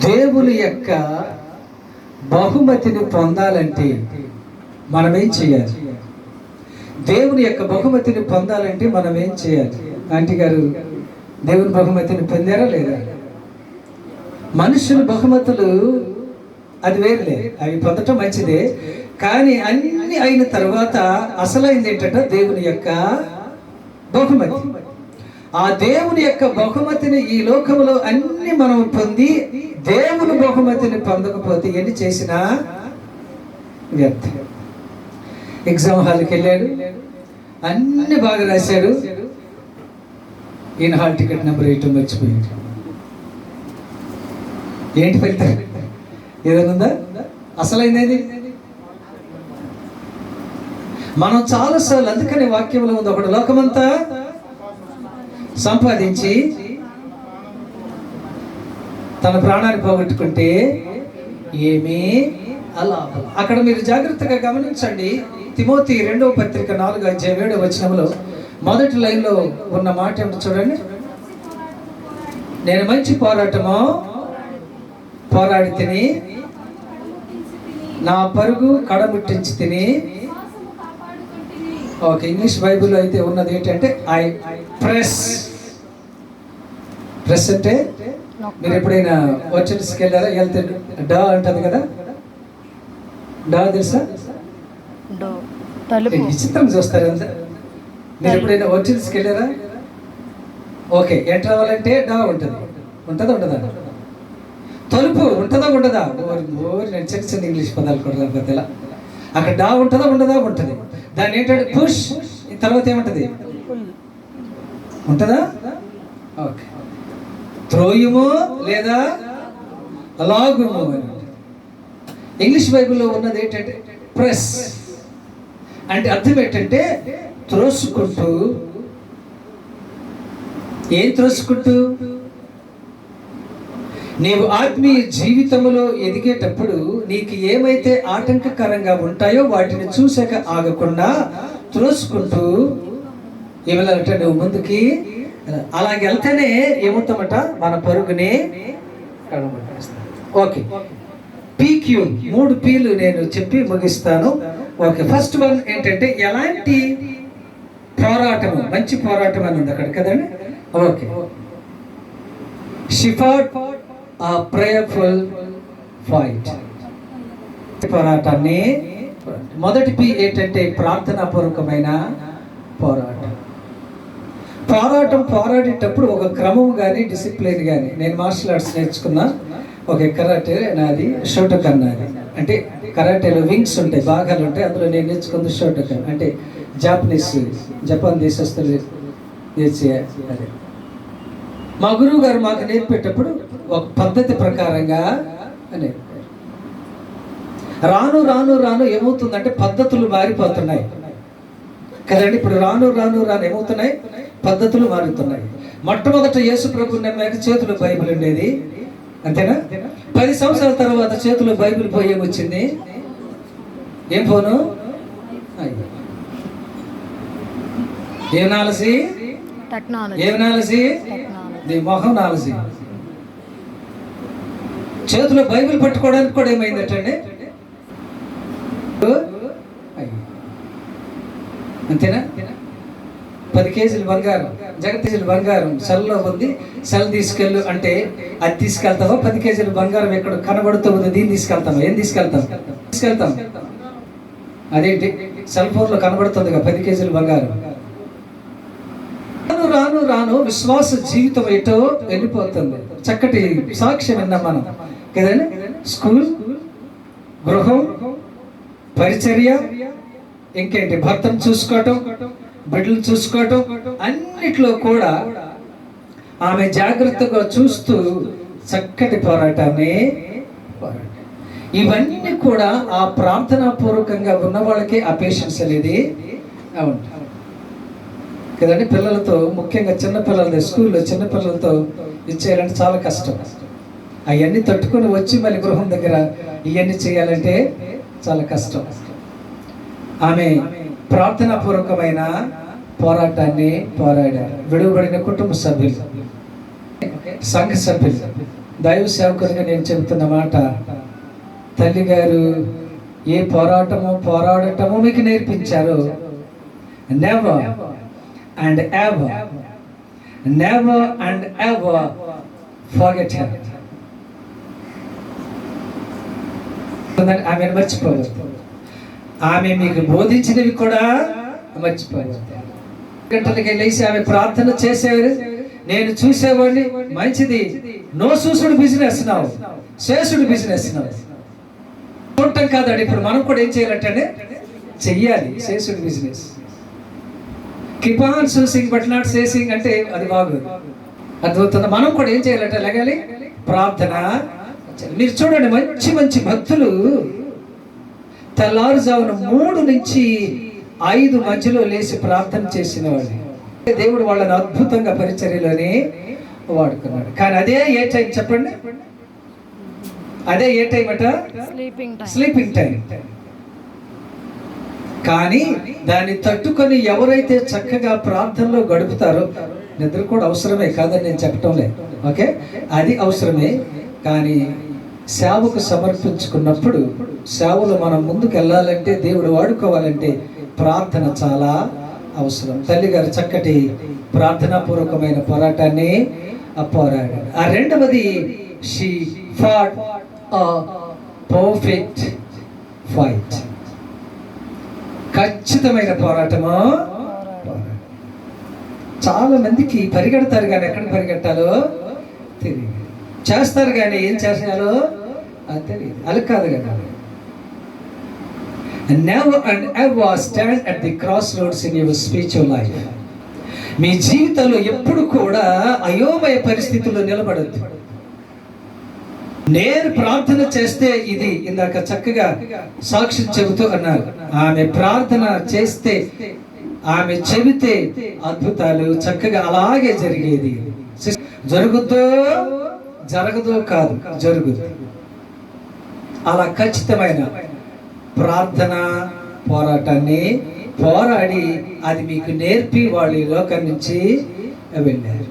దేవుని యొక్క బహుమతిని పొందాలంటే మనం ఏం చేయాలి? దేవుని యొక్క బహుమతిని పొందాలంటే మనం ఏం చేయాలి? ఆంటీ గారు దేవుని బహుమతిని పొందారా లేదా? మనుషుల బహుమతులు అది వేరులే, అవి పొందటం మంచిదే. కానీ అన్ని అయిన తర్వాత అసలైంది ఏంటంటే దేవుని యొక్క బహుమతి. ఆ దేవుని యొక్క బహుమతిని ఈ లోకంలో అన్ని మనం పొంది దేవుని బహుమతిని పొందకపోతే ఎన్ని చేసినా వ్యర్థం. ఎగ్జామ్ హాల్కి వెళ్ళాడు, అన్ని బాగా రాశాడు, ఈయన హాల్ టికెట్ నెంబర్ 8 మర్చిపోయాడు. ఏంటి ఫలితం? ఏదైనా ఉందా? అసలైనది మనం చాలాసార్లు, అందుకని వాక్యంలో ఉంది, ఒకటి లోకమంతా సంపాదించి తన ప్రాణాన్ని పోగొట్టుకుంటే ఏమీ అలాభం. అక్కడ మీరు జాగ్రత్తగా గమనించండి. తిమోతి 2వ పత్రిక 4:7 మొదటి లైన్లో ఉన్న మాట ఏమిటో చూడండి. నేను మంచి పోరాటము పోరాడి తిని, నా పరుగు కడముట్టించి తిని. ఓకే, ఇంగ్లీష్ బైబిల్లో అయితే ఉన్నది ఏంటంటే ఐ ప్రెస్. ప్రెస్ అంటే మీరు ఎప్పుడైనా వర్చువల్స్కి వెళ్ళారా? వెళ్తే డా అంటది కదా, డా తెలుసా? విచిత్రం చూస్తారు అంతా. మీరు ఎప్పుడైనా వర్చువల్స్కి వెళ్ళారా? ఓకే, ఎంటర్ అవ్వాలంటే డా ఉంటుంది. ఉంటుందా ఉండదా? తలుపు ఉంటుందా ఉండదా? నేను చిన్న చిన్న ఇంగ్లీష్ పదాలు కూడా రాకపోతే ఎలా. అక్కడ డా ఉంటుందా ఉండదా? ఉంటుంది. దాన్ని ఏంటంటే పుష్, తర్వాత ఏముంటుంది? ఉంటుందా? ఓకే, త్రోయుము లేదా లాగుము. ఇంగ్లీష్ బైబిల్లో ఉన్నది ఏంటంటే ప్రెస్ అంటే అర్థం ఏంటంటే త్రోసుకుంటూ. ఏం త్రోసుకుంటూ? నీవు ఆత్మీయ జీవితంలో ఎదిగేటప్పుడు నీకు ఏమైతే ఆటంకకరంగా ఉంటాయో వాటిని చూసాక ఆగకుండా త్రోసుకుంటూ ఏమేలంటే నువ్వు ముందుకి అలాగే వెళ్తేనే ఏమవుతామట, మన పరుగుని. ఓకే, పీక్యూ 3 పీలు నేను చెప్పి ముగిస్తాను. ఓకే, ఫస్ట్ వన్ ఏంటంటే ఎలాంటి పోరాటము, మంచి పోరాటం అని ఉంది అక్కడ కదండి. ఓకే, షిఫాట్ ఆ ప్రేయర్ఫుల్ ఫైట్, పోరాటాన్ని. మొదటి పి ఏంటంటే ప్రార్థనాపూర్వకమైన పోరాటం. పోరాడేటప్పుడు ఒక క్రమం కానీ డిసిప్లిన్ కానీ. నేను మార్షల్ ఆర్ట్స్ నేర్చుకున్నా. ఒక కరాటే నాది, షోటోకన్ నాది. అంటే కరాటేలో వింగ్స్ ఉంటాయి, భాగాలు ఉంటాయి. అందులో నేను నేర్చుకుంది షోటోకన్. అంటే జపాన్ దేశస్తులు నేర్చే అదే. మా గురువు గారు మాకు నేర్పేటప్పుడు ఒక పద్ధతి ప్రకారంగా అని. రాను రాను రాను ఏమవుతుందంటే పద్ధతులు మారిపోతున్నాయి కదండి. ఇప్పుడు రాను రాను రాను ఏమవుతున్నాయి? పద్ధతులు మారుతున్నాయి. మొట్టమొదట యేసు ప్రభు నమ్మాక చేతిలో బైబిల్ ఉండేది, అంతేనా? 10 సంవత్సరాల తర్వాత చేతిలో బైబిల్ పోయి వచ్చింది. ఏం ఫోను? ఏం నాలసి? ఏం నాలసి? మొహం నాలసి. చేతిలో బైబిల్ పట్టుకోవడానికి కూడా ఏమైందటండి? అంతేనా? 10 కేజీలు బంగారం, జగతీజీలు బంగారం సెల్లో ఉంది, సెల్ తీసుకెళ్ళు అంటే అది తీసుకెళ్తావా? 10 కేజీలు బంగారం ఎక్కడ కనబడుతూ ఉంది, దీన్ని తీసుకెళ్తావా? ఏం తీసుకెళ్తాం? అదేంటి సెల్ ఫోన్లో కనబడుతుందిగా 10 కేజీలు బంగారం. రాను రాను విశ్వాస జీవితం ఎటో వెళ్ళిపోతుంది. చక్కటి సాక్ష్యం విన్నాం మనం కదండి. స్కూల్, గృహం, పరిచర్య, ఇంకేంటి భర్తను చూసుకోవటం, బిడ్డలు చూసుకోవటం, అన్నిట్లో కూడా ఆమె జాగ్రత్తగా చూస్తూ చక్కటి పోరాటాన్ని. ఇవన్నీ కూడా ఆ ప్రార్థనాపూర్వకంగా ఉన్న వాళ్ళకి ఆ పేషెన్స్ అనేది ఉంటుంది కదండి. పిల్లలతో, ముఖ్యంగా చిన్నపిల్లలతో, స్కూల్లో చిన్నపిల్లలతో ఇచ్చేయాలంటే చాలా కష్టం. అవన్నీ తట్టుకొని వచ్చి మళ్ళీ గృహం దగ్గర ఇవన్నీ చేయాలంటే చాలా కష్టం. ఆమె ప్రార్థనాపూర్వకమైన పోరాటాన్ని పోరాడారు. విడువబడిన కుటుంబ సభ్యులు, సంఘ సభ్యులు దైవ సేవకునిగా నేను చెబుతున్న మాట, తల్లి గారు ఏ పోరాడటము మీకు నేర్పించారో, never and ever forget her. ఆమెను మర్చిపోవద్దు. ఆమె మీకు బోధించినవి కూడా మర్చిపోవద్దు. గంటలకి లేచి ఆమె ప్రార్థన చేసేవారు, నేను చూసేవాడిని. మంచిది, నో చూసుడు బిజినెస్ నావు, శేషుడు బిజినెస్ నావు. చూడటం కాదండి. ఇప్పుడు మనం కూడా ఏం చేయాలంటే చెయ్యాలి శేషుడు business. Keep on choosing but not chasing అంటే అది బాగోదు. అర్థమవుతుంది. మనం కూడా ఏం చేయాలంటే లగాలి ప్రార్థన. మీరు చూడండి, మంచి మంచి భక్తులు తెల్లారుజామున 3 నుంచి 5 మధ్యలో లేచి ప్రార్థన చేసిన వాళ్ళు. దేవుడు వాళ్ళని అద్భుతంగా పరిచర్యలోనే వాడుకున్నాడు. కానీ అదే ఏ టైం చెప్పండి? అదే ఏ టైం అట? Sleeping time. కానీ దాన్ని తట్టుకొని ఎవరైతే చక్కగా ప్రార్థనలో గడుపుతారో, నిద్ర కూడా అవసరమే కాదని నేను చెప్పటం లేదు, ఓకే, అది అవసరమే. కానీ సేవకు సమర్పించుకున్నప్పుడు, సేవలు మనం ముందుకు వెళ్ళాలంటే, దేవుడు వాడుకోవాలంటే ప్రార్థన చాలా అవసరం. తల్లి గారు చక్కటి ప్రార్థనాపూర్వకమైన పోరాటాన్ని పోరాడారు. ఆ రెండవది, she fought a perfect fight. ఖచ్చితమైన పోరాటము. చాలా మందికి పరిగెడతారు కానీ ఎక్కడ పరిగెట్టాలో తెలియదు, చేస్తారు కానీ ఏం చేయాలో అది తెలియదు. అది కాదు కదా. Never and ever stand at the crossroads in your spiritual life. మీ జీవితంలో ఎప్పుడు కూడా అయోమయ పరిస్థితుల్లో నిలబడద్దు. నేను ప్రార్థన చేస్తే, ఇది ఇందాక చక్కగా సాక్షి చెబుతూ అన్నారు, ఆమె ప్రార్థన చేస్తే, ఆమె చెబితే అద్భుతాలు చక్కగా అలాగే జరిగేది. జరుగుతో జరగదో కాదు, జరుగుదు. అలా ఖచ్చితమైన ప్రార్థన పోరాటాన్ని పోరాడి అది మీకు నేర్పి వాళ్ళు ఈ లోకం నుంచి వెళ్ళారు.